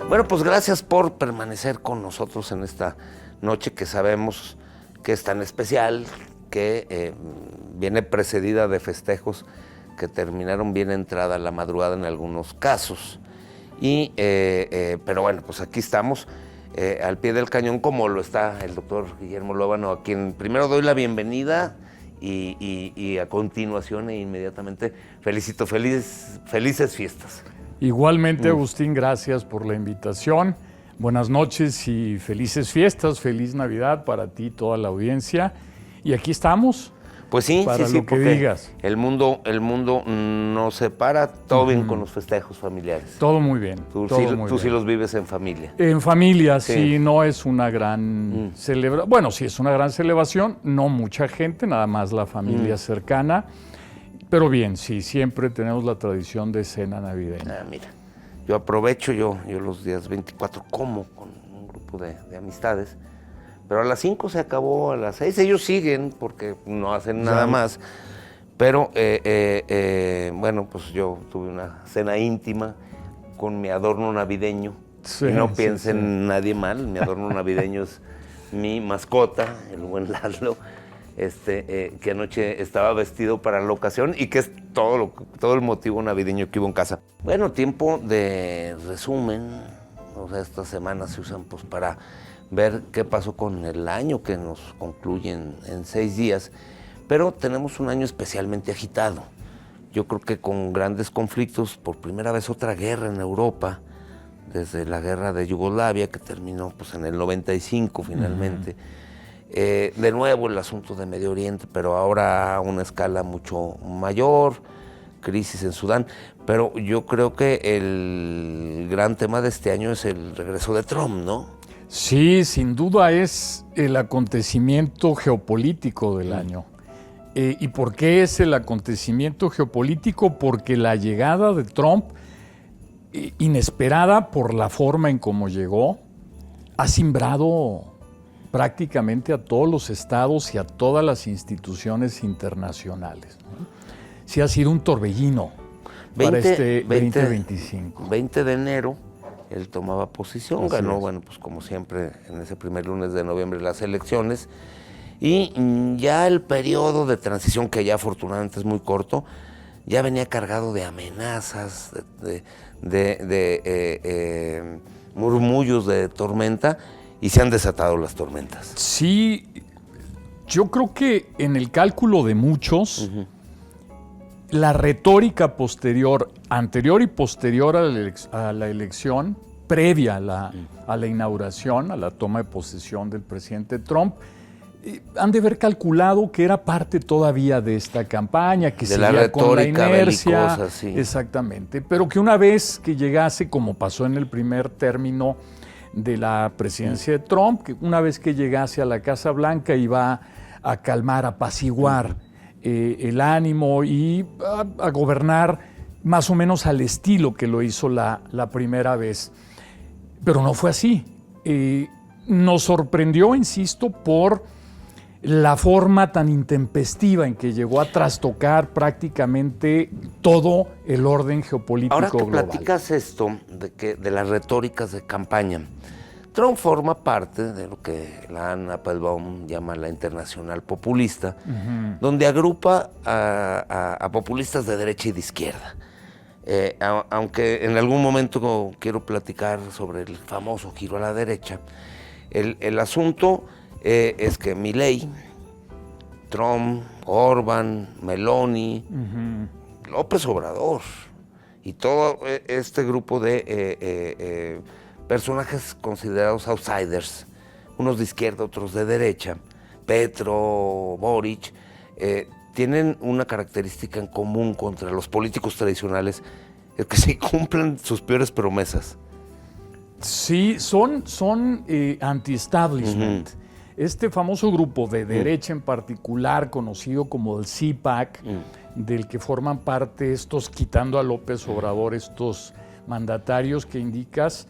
Bueno, pues gracias por permanecer con nosotros en esta noche que sabemos que es tan especial, que viene precedida de festejos que terminaron bien entrada la madrugada en algunos casos. Pero bueno, pues aquí estamos al pie del cañón, como lo está el doctor Guillermo Luébano, a quien primero doy la bienvenida y a continuación e inmediatamente felicito. Felices fiestas. Igualmente, Agustín, gracias por la invitación. Buenas noches y felices fiestas, feliz Navidad para ti y toda la audiencia. Y aquí estamos. Pues sí, para sí, lo que digas. El mundo no se para, todo bien con los festejos familiares. Todo muy bien. Tú bien. sí los vives en familia. En familia, sí, no es una gran celebración. Bueno, sí es una gran celebración, no mucha gente, nada más la familia cercana. Pero bien, sí, siempre tenemos la tradición de cena navideña. Mira, yo aprovecho, yo los días 24 como con un grupo de amistades, pero a las 5 se acabó, a las 6 ellos siguen porque no hacen nada más. Pero bueno, pues yo tuve una cena íntima con mi adorno navideño. Sí, y no piensen en nadie mal, mi adorno navideño es mi mascota, el buen Lalo. Que anoche estaba vestido para la ocasión y que es todo el motivo navideño que hubo en casa. Bueno, tiempo de resumen. O sea, estas semanas se usan pues para ver qué pasó con el año que nos concluye en 6 días. Pero tenemos un año especialmente agitado. Yo creo que con grandes conflictos, por primera vez otra guerra en Europa, desde la guerra de Yugoslavia, que terminó pues, en el 95 finalmente. De nuevo el asunto de Medio Oriente, pero ahora a una escala mucho mayor, crisis en Sudán. Pero yo creo que el gran tema de este año es el regreso de Trump, ¿no? Sí, sin duda es el acontecimiento geopolítico del año. ¿Y por qué es el acontecimiento geopolítico? Porque la llegada de Trump, inesperada por la forma en cómo llegó, ha simbrado prácticamente a todos los estados y a todas las instituciones internacionales, ¿no? Sí ha sido un torbellino para este 2025. 20 de enero, él tomaba posición, Así ganó, es. bueno, pues como siempre, en ese primer lunes de noviembre las elecciones, y ya el periodo de transición, que ya afortunadamente es muy corto, ya venía cargado de amenazas, de murmullos de tormenta, y se han desatado las tormentas. Sí, yo creo que en el cálculo de muchos, la retórica anterior y posterior a la elección, previa a la inauguración, a la toma de posesión del presidente Trump, han de haber calculado que era parte todavía de esta campaña, que seguía con la inercia, belicosa, sí. Exactamente, pero que una vez que llegase, como pasó en el primer término de la presidencia de Trump, que una vez que llegase a la Casa Blanca iba a calmar, a apaciguar el ánimo y a gobernar más o menos al estilo que lo hizo la primera vez. Pero no fue así. Nos sorprendió, insisto, por la forma tan intempestiva en que llegó a trastocar prácticamente todo el orden geopolítico global. Ahora que platicas esto, de las retóricas de campaña, Trump forma parte de lo que la Anne Applebaum llama la internacional populista, donde agrupa a populistas de derecha y de izquierda. Aunque en algún momento quiero platicar sobre el famoso giro a la derecha, el asunto es que Milei, Trump, Orbán, Meloni, López Obrador y todo este grupo de personajes considerados outsiders, unos de izquierda, otros de derecha, Petro, Boric, tienen una característica en común contra los políticos tradicionales, es que sí cumplen sus peores promesas. Sí, son anti-establishment. Este famoso grupo de derecha en particular, conocido como el CPAC, del que forman parte estos, quitando a López Obrador, estos mandatarios que indicas,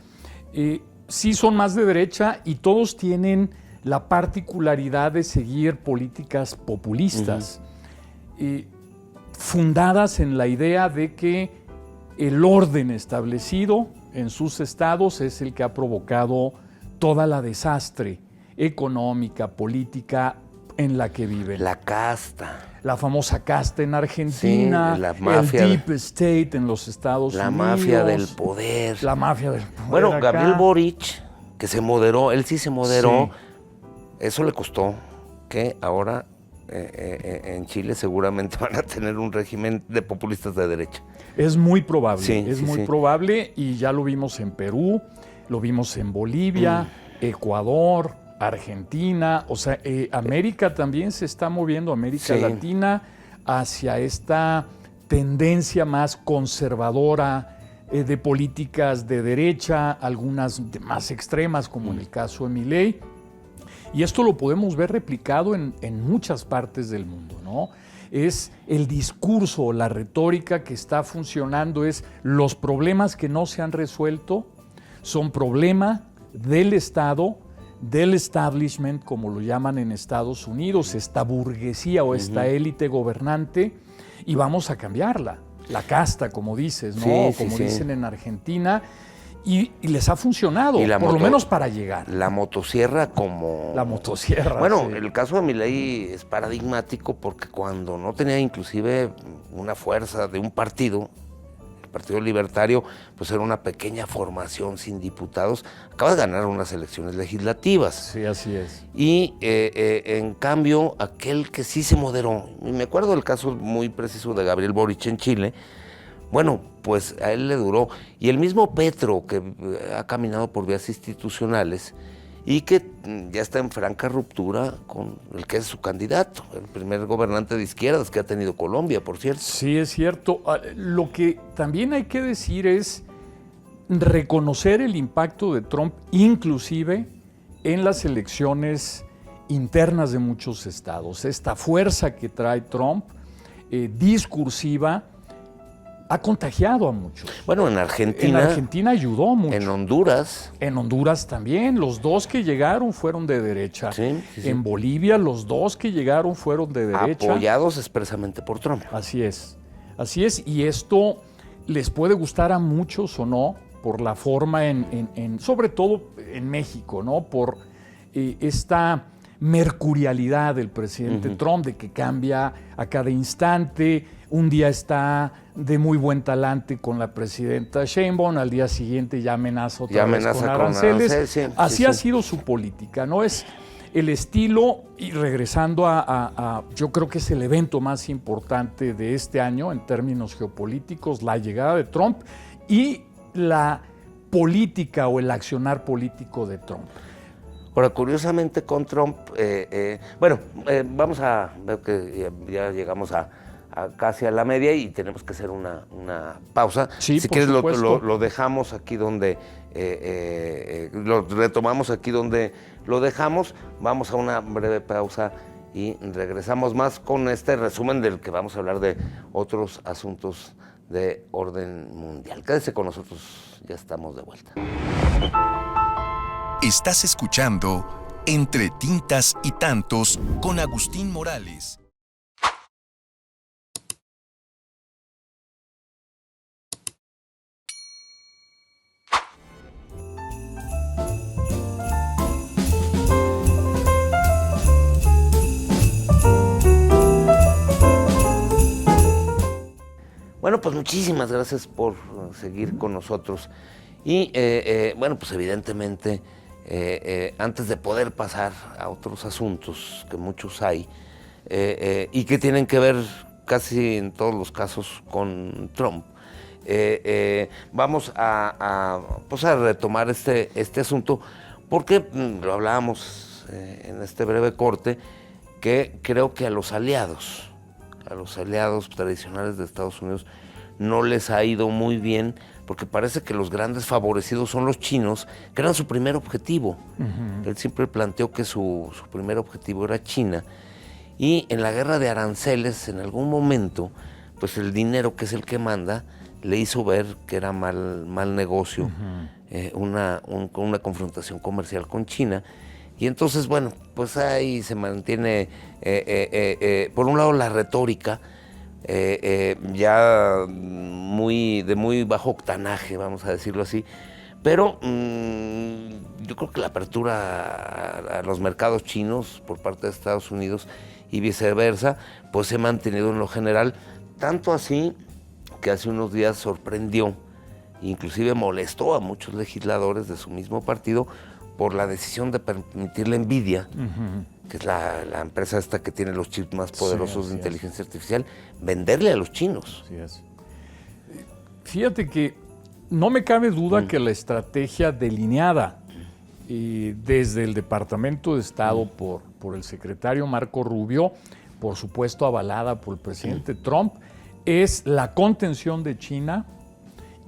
sí son más de derecha y todos tienen la particularidad de seguir políticas populistas, fundadas en la idea de que el orden establecido en sus estados es el que ha provocado toda la desastre económica, política en la que viven. La casta. La famosa casta en Argentina, sí, la mafia, el Deep State en los Estados Unidos. La mafia del poder. La mafia del poder. Bueno, acá. Gabriel Boric, que se moderó, él sí se moderó, sí. Eso le costó que ahora en Chile seguramente van a tener un régimen de populistas de derecha. Es muy probable, sí, es sí, muy sí. probable, y ya lo vimos en Perú, lo vimos en Bolivia, Ecuador, Argentina, o sea, América también se está moviendo, América sí. Latina, hacia esta tendencia más conservadora de políticas de derecha, algunas más extremas, como en el caso de Milei. Y esto lo podemos ver replicado en muchas partes del mundo, ¿no? Es el discurso, la retórica que está funcionando, es los problemas que no se han resuelto son problema del Estado, del establishment, como lo llaman en Estados Unidos, esta burguesía o esta élite gobernante, y vamos a cambiarla. La casta, como dices, ¿no? Sí, como sí, dicen en Argentina, y les ha funcionado, por lo menos para llegar. La motosierra como... La motosierra, Bueno, sí. el caso de Milei es paradigmático porque cuando no tenía inclusive una fuerza de un partido, el Partido Libertario, pues era una pequeña formación sin diputados, acaba de ganar unas elecciones legislativas. Sí, así es. Y en cambio, aquel que sí se moderó, y me acuerdo del caso muy preciso de Gabriel Boric en Chile, bueno, pues a él le duró. Y el mismo Petro, que ha caminado por vías institucionales y que ya está en franca ruptura con el que es su candidato, el primer gobernante de izquierdas que ha tenido Colombia, por cierto. Sí, es cierto. Lo que también hay que decir es reconocer el impacto de Trump, inclusive en las elecciones internas de muchos estados. Esta fuerza que trae Trump, discursiva, ha contagiado a muchos. Bueno, en Argentina. En Argentina ayudó mucho. En Honduras. En Honduras también. Los dos que llegaron fueron de derecha. Sí, sí, sí. En Bolivia, los dos que llegaron fueron de derecha. Apoyados expresamente por Trump. Así es. Así es. Y esto les puede gustar a muchos o no, por la forma sobre todo en México, ¿no? Por esta mercurialidad del presidente Trump, de que cambia a cada instante. Un día está de muy buen talante con la presidenta Sheinbaum, al día siguiente ya amenaza otra vez con aranceles. Sí, así ha sido su política, ¿no? Es el estilo, y regresando a yo creo que es el evento más importante de este año en términos geopolíticos, la llegada de Trump y la política o el accionar político de Trump. Ahora, curiosamente con Trump, vamos a ver que ya llegamos casi a la media y tenemos que hacer una pausa. Sí, si por quieres supuesto. lo dejamos aquí donde, lo retomamos aquí donde lo dejamos, vamos a una breve pausa y regresamos más con este resumen del que vamos a hablar de otros asuntos de orden mundial. Quédese con nosotros, ya estamos de vuelta. Estás escuchando Entre Tintas y Tantos con Agustín Morales. Bueno, pues muchísimas gracias por seguir con nosotros. Y pues evidentemente, antes de poder pasar a otros asuntos, que muchos hay, y que tienen que ver casi en todos los casos con Trump, vamos a retomar este asunto, porque lo hablábamos en este breve corte, que creo que a los aliados tradicionales de Estados Unidos no les ha ido muy bien, porque parece que los grandes favorecidos son los chinos, que eran su primer objetivo. Él siempre planteó que su primer objetivo era China, y en la guerra de aranceles, en algún momento, pues el dinero, que es el que manda, le hizo ver que era mal negocio una confrontación comercial con China. Y entonces, bueno, pues ahí se mantiene, por un lado, la retórica, ya de muy bajo octanaje, vamos a decirlo así. Pero yo creo que la apertura a los mercados chinos por parte de Estados Unidos y viceversa, pues se ha mantenido en lo general, tanto así que hace unos días sorprendió, inclusive molestó a muchos legisladores de su mismo partido por la decisión de permitirle Nvidia, que es la empresa esta que tiene los chips más poderosos de inteligencia artificial, venderle a los chinos. Así es. Fíjate que no me cabe duda que la estrategia delineada desde el Departamento de Estado por el secretario Marco Rubio, por supuesto avalada por el presidente Trump, es la contención de China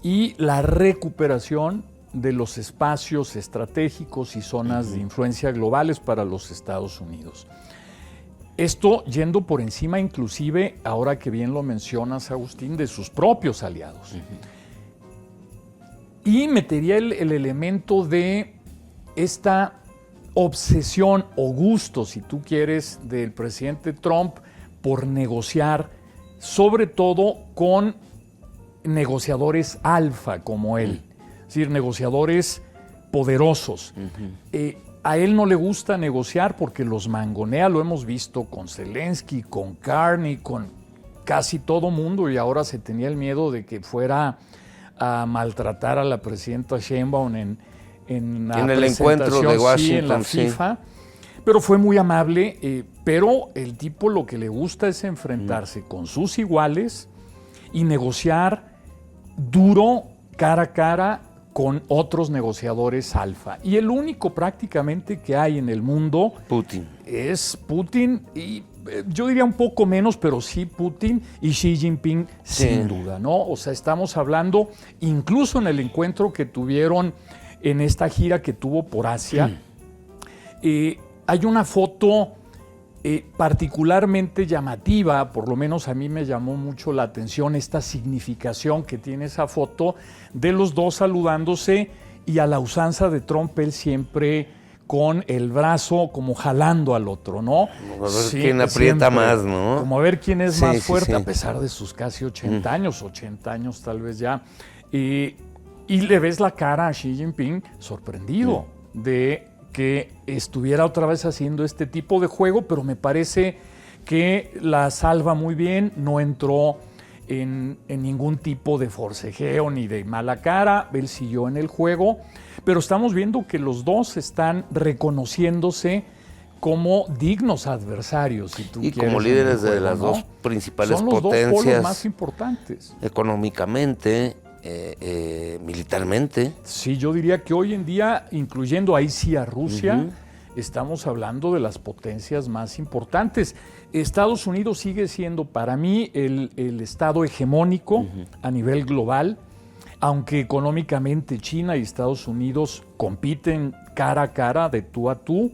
y la recuperación de los espacios estratégicos y zonas de influencia globales para los Estados Unidos. Esto yendo por encima inclusive, ahora que bien lo mencionas, Agustín, de sus propios aliados. Y metería el elemento de esta obsesión o gusto, si tú quieres, del presidente Trump por negociar, sobre todo con negociadores alfa como él, es decir, negociadores poderosos. A él no le gusta negociar porque los mangonea, lo hemos visto con Zelensky, con Carney, con casi todo mundo, y ahora se tenía el miedo de que fuera a maltratar a la presidenta Sheinbaum en el encuentro de Washington, en la FIFA, pero fue muy amable, pero el tipo lo que le gusta es enfrentarse con sus iguales y negociar duro, cara a cara, con otros negociadores alfa. Y el único prácticamente que hay en el mundo es Putin, y yo diría un poco menos, pero sí Putin y Xi Jinping, sin duda, ¿no? O sea, estamos hablando, incluso en el encuentro que tuvieron en esta gira que tuvo por Asia, hay una foto particularmente llamativa, por lo menos a mí me llamó mucho la atención esta significación que tiene esa foto de los dos saludándose, y a la usanza de Trump, él siempre con el brazo como jalando al otro, ¿no? Como a ver quién aprieta más, ¿no? Como a ver quién es más fuerte, a pesar de sus casi 80 años tal vez ya. Y le ves la cara a Xi Jinping sorprendido de que estuviera otra vez haciendo este tipo de juego, pero me parece que la salva muy bien, no entró en ningún tipo de forcejeo ni de mala cara, él siguió en el juego, pero estamos viendo que los dos están reconociéndose como dignos adversarios, si tú y quieres, como líderes juego, de las dos principales son los potencias, dos polos más importantes. Económicamente, militarmente. Sí, yo diría que hoy en día, incluyendo ahí sí a Rusia, estamos hablando de las potencias más importantes. Estados Unidos sigue siendo para mí el estado hegemónico a nivel global, aunque económicamente China y Estados Unidos compiten cara a cara, de tú a tú,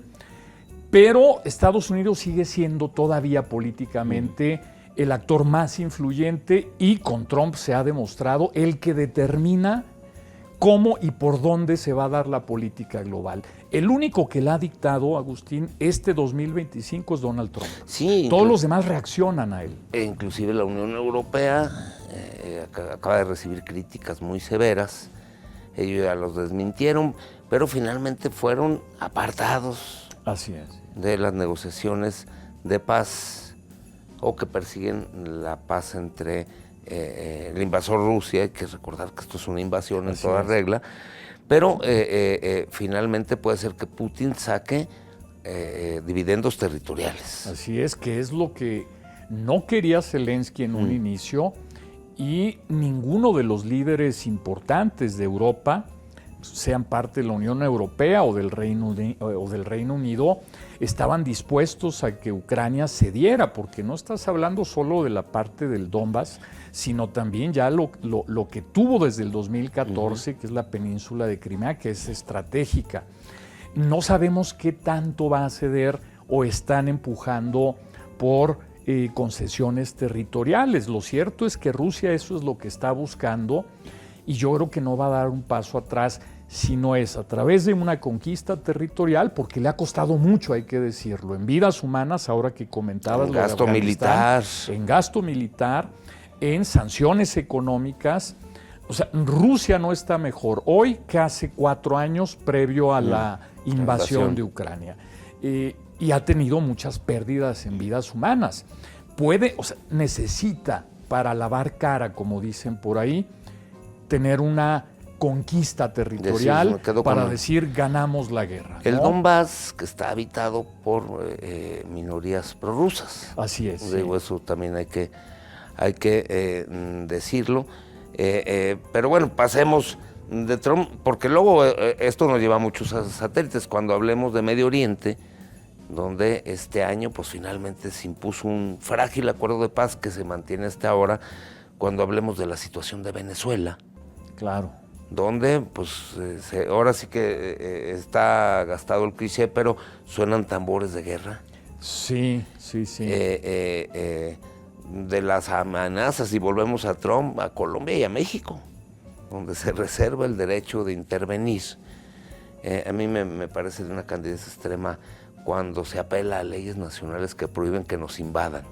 pero Estados Unidos sigue siendo todavía políticamente el actor más influyente, y con Trump se ha demostrado el que determina cómo y por dónde se va a dar la política global. El único que la ha dictado, Agustín, este 2025 es Donald Trump. Sí, todos los demás reaccionan a él. Inclusive la Unión Europea acaba de recibir críticas muy severas. Ellos ya los desmintieron, pero finalmente fueron apartados. Así es. De las negociaciones de paz, o que persiguen la paz entre el invasor Rusia. Hay que recordar que esto es una invasión en toda regla, pero finalmente puede ser que Putin saque dividendos territoriales. Así es, que es lo que no quería Zelensky en un inicio, y ninguno de los líderes importantes de Europa, sean parte de la Unión Europea o del Reino Unido, estaban dispuestos a que Ucrania cediera, porque no estás hablando solo de la parte del Donbass, sino también ya lo que tuvo desde el 2014, que es la península de Crimea, que es estratégica. No sabemos qué tanto va a ceder o están empujando por concesiones territoriales. Lo cierto es que Rusia eso es lo que está buscando, y yo creo que no va a dar un paso atrás si no es a través de una conquista territorial, porque le ha costado mucho, hay que decirlo, en vidas humanas, ahora que comentabas En lo de gasto Afganistán, militar. en gasto militar, en sanciones económicas. O sea, Rusia no está mejor hoy que hace 4 años previo a la invasión de Ucrania. Y ha tenido muchas pérdidas en vidas humanas. Necesita, para lavar cara, como dicen por ahí, tener una conquista territorial para decir ganamos la guerra, ¿no? El Donbass, que está habitado por minorías prorrusas. Así es. Digo, eso también hay que decirlo. Pero bueno, pasemos de Trump, porque luego esto nos lleva a muchos satélites. Cuando hablemos de Medio Oriente, donde este año pues finalmente se impuso un frágil acuerdo de paz que se mantiene hasta ahora, cuando hablemos de la situación de Venezuela. Claro. Donde pues ahora sí que está gastado el cliché, pero suenan tambores de guerra. Sí. De las amenazas, y volvemos a Trump, a Colombia y a México, donde se reserva el derecho de intervenir. A mí me parece de una candidez extrema cuando se apela a leyes nacionales que prohíben que nos invadan.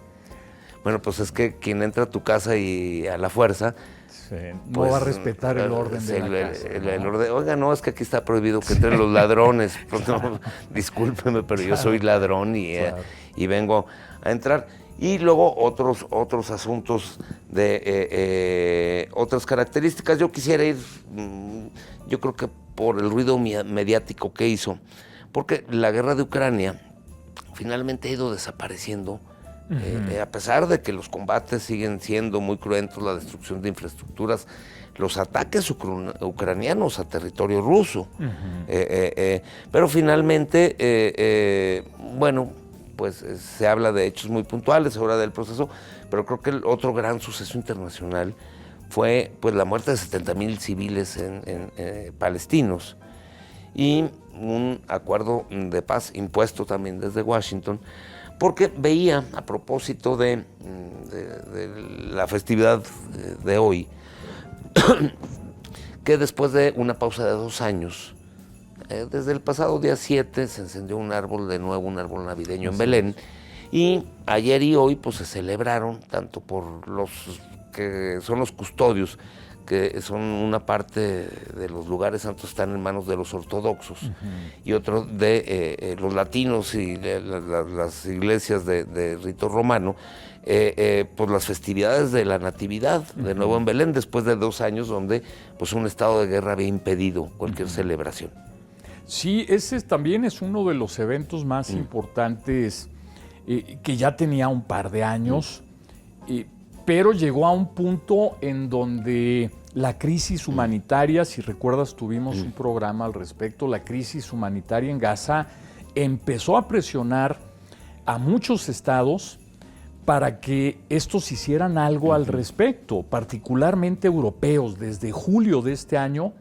Bueno, pues es que quien entra a tu casa y a la fuerza... Sí, no va a respetar el orden de la casa. El orden, oiga, no, es que aquí está prohibido que entren los ladrones. No, discúlpeme, pero yo soy ladrón y vengo a entrar. Y luego otros asuntos de otras características. Yo quisiera ir, yo creo que por el ruido mediático que hizo, porque la guerra de Ucrania finalmente ha ido desapareciendo. A pesar de que los combates siguen siendo muy cruentos, la destrucción de infraestructuras, los ataques ucranianos a territorio ruso. Pero finalmente, bueno, pues se habla de hechos muy puntuales ahora del proceso, pero creo que el otro gran suceso internacional fue pues la muerte de 70,000 civiles palestinos y un acuerdo de paz impuesto también desde Washington, porque veía, a propósito de la festividad de hoy, que después de una pausa de 2 años, desde el pasado día 7 se encendió un árbol de nuevo, un árbol navideño en Belén, y ayer y hoy pues se celebraron, tanto por los que son los custodios, que son una parte de los lugares santos están en manos de los ortodoxos, y otro de los latinos y las iglesias de rito romano, pues las festividades de la Natividad, de nuevo en Belén, después de 2 años donde pues un estado de guerra había impedido cualquier celebración. Sí, ese también es uno de los eventos más importantes, que ya tenía un par de años, pero llegó a un punto en donde la crisis humanitaria, si recuerdas tuvimos un programa al respecto, la crisis humanitaria en Gaza empezó a presionar a muchos estados para que estos hicieran algo al respecto, particularmente europeos. Desde julio de este año,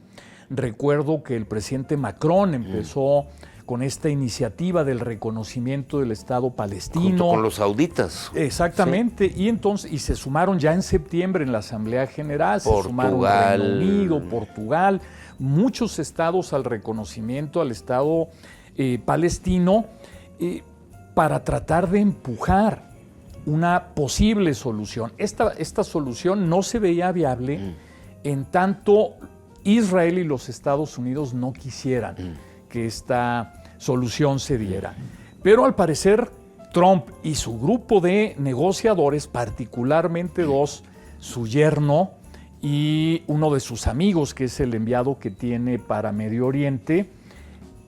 recuerdo que el presidente Macron empezó con esta iniciativa del reconocimiento del Estado palestino. Junto con los sauditas. Exactamente, sí. Y se sumaron ya en septiembre en la Asamblea General, Portugal. Se sumaron Reino Unido, Portugal, muchos estados al reconocimiento al Estado palestino, para tratar de empujar una posible solución. Esta solución no se veía viable en tanto Israel y los Estados Unidos no quisieran que esta solución se diera. Pero al parecer Trump y su grupo de negociadores, particularmente 2, su yerno y uno de sus amigos, que es el enviado que tiene para Medio Oriente,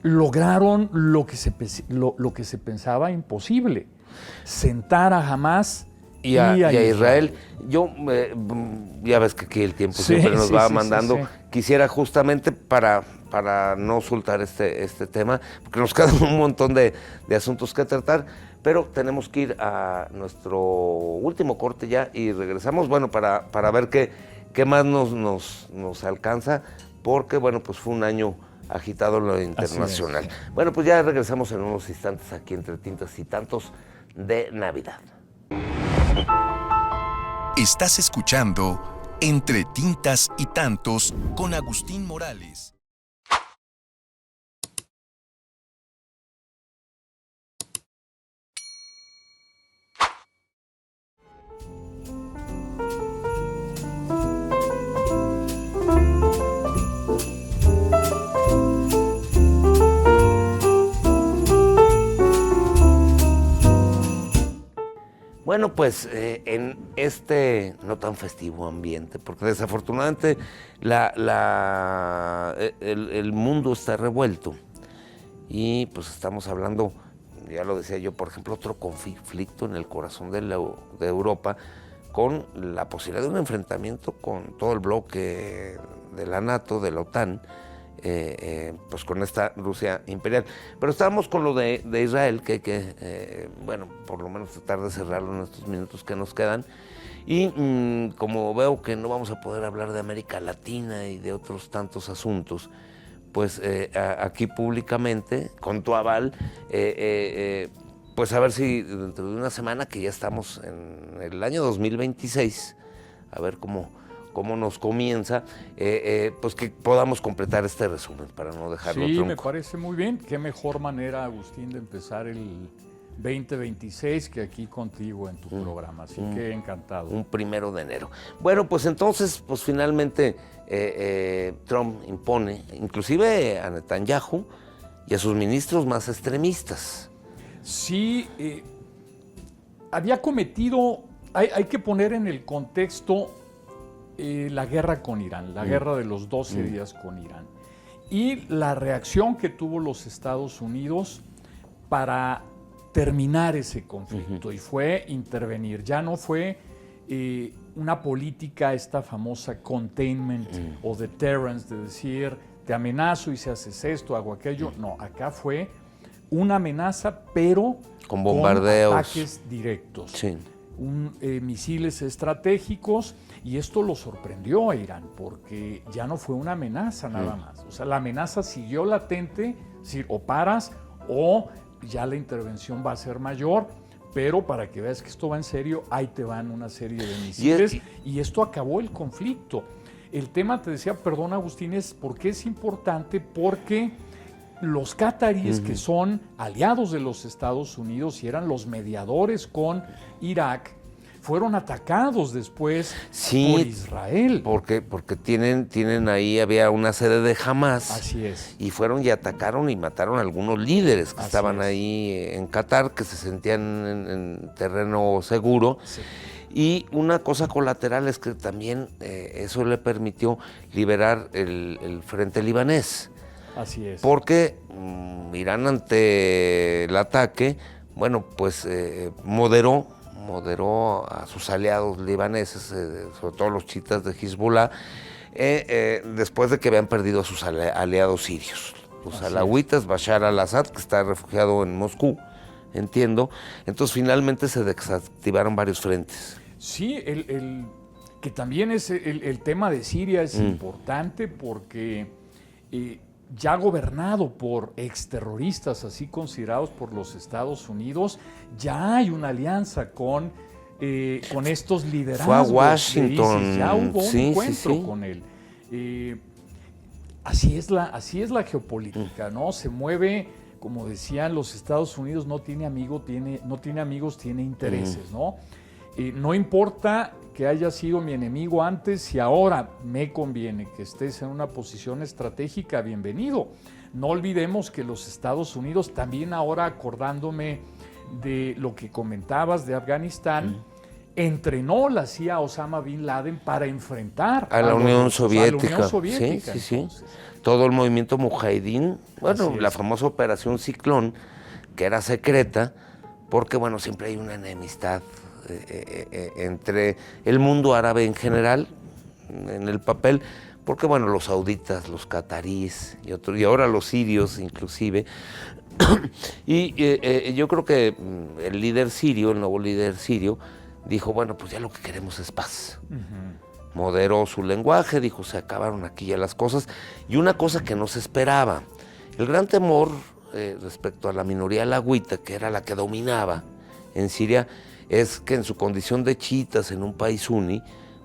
lograron lo que se pensaba imposible: sentar a Hamás y a Israel. Yo, ya ves que aquí el tiempo siempre nos va mandando. Quisiera justamente para no soltar este tema, porque nos quedan un montón de asuntos que tratar, pero tenemos que ir a nuestro último corte ya y regresamos, bueno, para ver qué más nos alcanza, porque, bueno, pues fue un año agitado en lo internacional. Bueno, pues ya regresamos en unos instantes aquí entre Tintas y Tantos de Navidad. Estás escuchando Entre tintas y tantos con Agustín Morales. Bueno, pues en este no tan festivo ambiente, porque desafortunadamente el mundo está revuelto y pues estamos hablando, ya lo decía yo, por ejemplo, otro conflicto en el corazón de Europa con la posibilidad de un enfrentamiento con todo el bloque de la NATO, de la OTAN, pues con esta Rusia imperial. Pero estábamos con lo de Israel, que hay que, bueno, por lo menos tratar de cerrarlo en estos minutos que nos quedan. Y como veo que no vamos a poder hablar de América Latina y de otros tantos asuntos, pues aquí públicamente, con tu aval, pues a ver si dentro de una semana, que ya estamos en el año 2026, a ver cómo nos comienza, pues que podamos completar este resumen para no dejarlo trunco. Sí, me parece muy bien. Qué mejor manera, Agustín, de empezar el 2026 que aquí contigo en tu programa. Así que encantado. Un 1 de enero. Bueno, pues entonces, pues finalmente Trump impone, inclusive a Netanyahu y a sus ministros más extremistas. Sí, había cometido, hay que poner en el contexto la guerra con Irán, la guerra de los 12 días con Irán. Y la reacción que tuvo los Estados Unidos para terminar ese conflicto, y fue intervenir. Ya no fue una política, esta famosa containment o deterrence, de decir, te amenazo y si haces esto, hago aquello. No, acá fue una amenaza, pero con bombardeos, con ataques directos. Sí. Misiles estratégicos, y esto lo sorprendió a Irán porque ya no fue una amenaza nada más. O sea, la amenaza siguió latente, es decir, o paras o ya la intervención va a ser mayor, pero para que veas que esto va en serio, ahí te van una serie de misiles y esto acabó el conflicto. El tema, te decía, perdón Agustín, es por qué es importante, porque los cataríes, que son aliados de los Estados Unidos y eran los mediadores con Irak, fueron atacados después por Israel. Porque tienen ahí, había una sede de Hamas. Así es. Y fueron y atacaron y mataron a algunos líderes que estaban ahí en Qatar, que se sentían en terreno seguro. Sí. Y una cosa colateral es que también eso le permitió liberar el frente libanés. Así es. Porque Irán, ante el ataque, bueno, pues moderó a sus aliados libaneses, sobre todo los chiitas de Hezbollah, después de que habían perdido a sus aliados sirios. Los alawitas, Bashar al-Assad, que está refugiado en Moscú, entiendo. Entonces finalmente se desactivaron varios frentes. Sí, que también es el tema de Siria es importante porque ya gobernado por exterroristas, así considerados por los Estados Unidos, ya hay una alianza con estos liderazgos. Fue a Washington. ISIS, ya hubo un encuentro con él. Así es la geopolítica, ¿no? Se mueve, como decían, los Estados Unidos no tiene amigos, tiene intereses, ¿no? No importa que haya sido mi enemigo antes, si ahora me conviene que estés en una posición estratégica, bienvenido. No olvidemos que los Estados Unidos, también ahora acordándome de lo que comentabas de Afganistán, entrenó la CIA a Osama Bin Laden para enfrentar a la Unión Soviética. A la Unión Soviética. Sí. Todo el movimiento Mujahidín, bueno, la famosa Operación Ciclón, que era secreta, porque bueno, siempre hay una enemistad entre el mundo árabe en general, en el papel, porque bueno, los sauditas, los cataríes y ahora los sirios inclusive, y yo creo que el líder sirio, el nuevo líder sirio, dijo, bueno, pues ya lo que queremos es paz. Moderó su lenguaje, dijo, se acabaron aquí ya las cosas, y una cosa que no se esperaba, el gran temor respecto a la minoría alawita, que era la que dominaba en Siria, es que en su condición de chiitas en un país suní,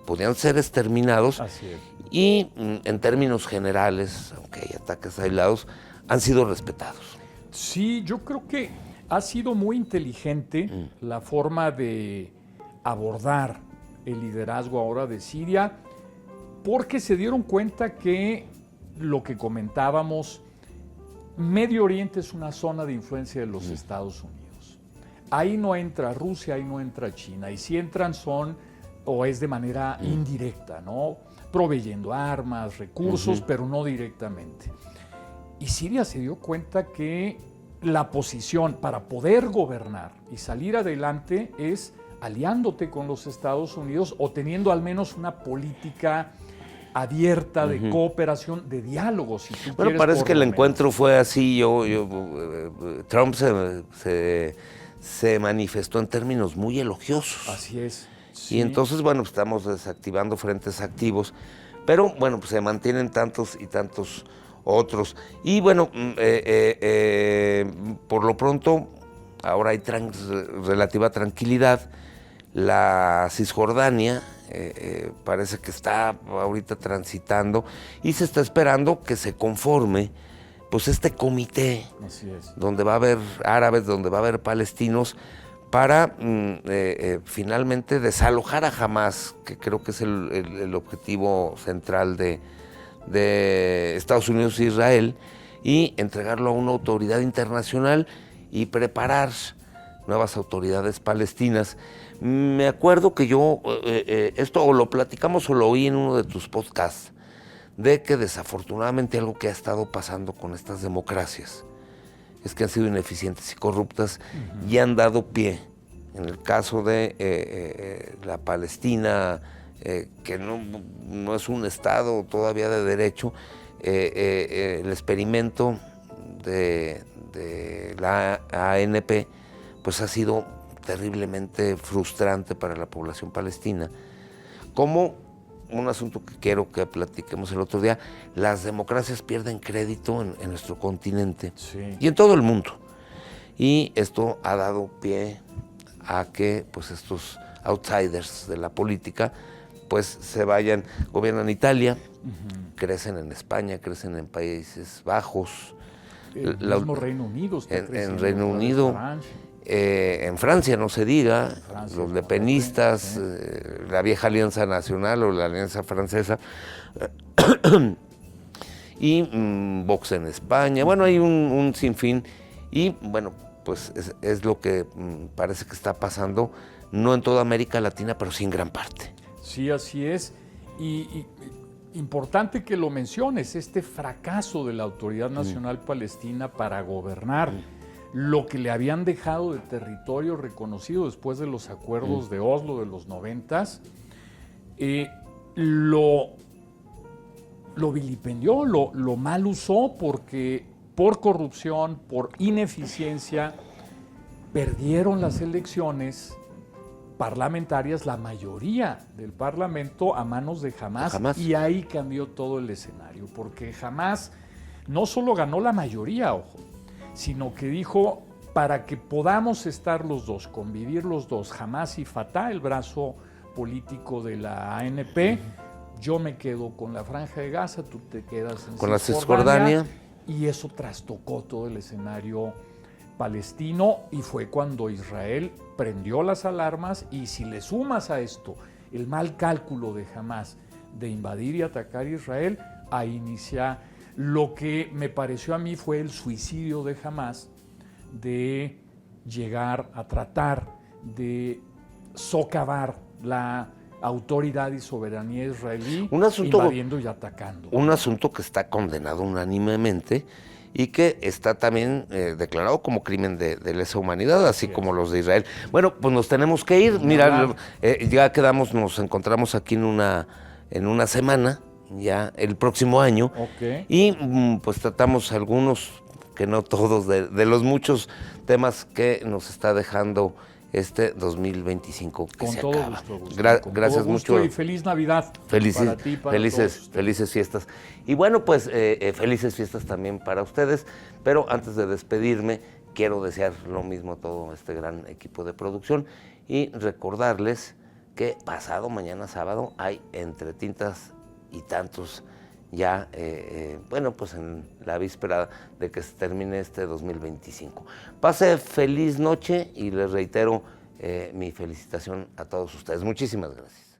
podían ser exterminados. Así es. Y en términos generales, aunque hay ataques aislados, han sido respetados. Sí, yo creo que ha sido muy inteligente la forma de abordar el liderazgo ahora de Siria, porque se dieron cuenta que lo que comentábamos, Medio Oriente es una zona de influencia de los Estados Unidos. Ahí no entra Rusia, ahí no entra China, y si entran son, o es de manera indirecta, ¿no? Proveyendo armas, recursos, pero no directamente. Y Siria se dio cuenta que la posición para poder gobernar y salir adelante es aliándote con los Estados Unidos o teniendo al menos una política abierta de cooperación, de diálogo, si tú Bueno, quieres, parece que el menos. encuentro fue así. Trump se manifestó en términos muy elogiosos. Así es. Y entonces, bueno, estamos desactivando frentes activos, pero bueno, pues se mantienen tantos y tantos otros. Y bueno, por lo pronto, ahora hay relativa tranquilidad. La Cisjordania parece que está ahorita transitando y se está esperando que se conforme pues este comité. Así es. Donde va a haber árabes, donde va a haber palestinos, para finalmente desalojar a Hamás, que creo que es el objetivo central de Estados Unidos e Israel, y entregarlo a una autoridad internacional y preparar nuevas autoridades palestinas. Me acuerdo que yo, esto o lo platicamos o lo oí en uno de tus podcasts, de que desafortunadamente algo que ha estado pasando con estas democracias es que han sido ineficientes y corruptas y han dado pie, en el caso de la Palestina, que no es un Estado todavía de derecho, el experimento de la ANP pues ha sido terriblemente frustrante para la población palestina. Como un asunto que quiero que platiquemos el otro día, las democracias pierden crédito en nuestro continente y en todo el mundo. Y esto ha dado pie a que pues estos outsiders de la política pues se vayan, gobiernan Italia, crecen en España, crecen en Países Bajos. El mismo Reino Unido está en Reino Unido. Francia. En Francia no se diga, Francia, los lepenistas, la vieja Alianza Nacional o la Alianza Francesa, y Vox en España. Bueno, hay un sinfín, y bueno, pues es lo que parece que está pasando, no en toda América Latina, pero sí en gran parte. Sí, así es. Y importante que lo menciones, este fracaso de la Autoridad Nacional Palestina para gobernar lo que le habían dejado de territorio reconocido después de los acuerdos de Oslo de los 90s, lo vilipendió, lo mal usó, porque por corrupción, por ineficiencia, perdieron las elecciones parlamentarias, la mayoría del Parlamento, a manos de Hamás, y ahí cambió todo el escenario, porque Hamás no solo ganó la mayoría, ojo, sino que dijo, para que podamos estar los dos, convivir los dos, Hamás y Fatah, el brazo político de la ANP, yo me quedo con la Franja de Gaza, tú te quedas en con la Cisjordania, y eso trastocó todo el escenario palestino, y fue cuando Israel prendió las alarmas. Y si le sumas a esto el mal cálculo de Hamás de invadir y atacar Israel, ahí inicia lo que me pareció a mí fue el suicidio de Hamás, de llegar a tratar de socavar la autoridad y soberanía israelí, invadiendo y atacando. Un asunto que está condenado unánimemente y que está también declarado como crimen de lesa humanidad, así como los de Israel. Bueno, pues nos tenemos que ir. Mira, ya quedamos, nos encontramos aquí en una semana, ya el próximo año, y pues tratamos algunos, que no todos, de los muchos temas que nos está dejando este 2025 que con se todo acaba. Gusto, Gracias todo gusto mucho. Y feliz Navidad para ti, para felices fiestas. Y bueno, pues felices fiestas también para ustedes. Pero antes de despedirme, quiero desear lo mismo a todo este gran equipo de producción y recordarles que pasado mañana sábado hay Entre Tintas y Tantos ya, bueno, pues en la víspera de que se termine este 2025. Pase feliz noche y les reitero mi felicitación a todos ustedes. Muchísimas gracias.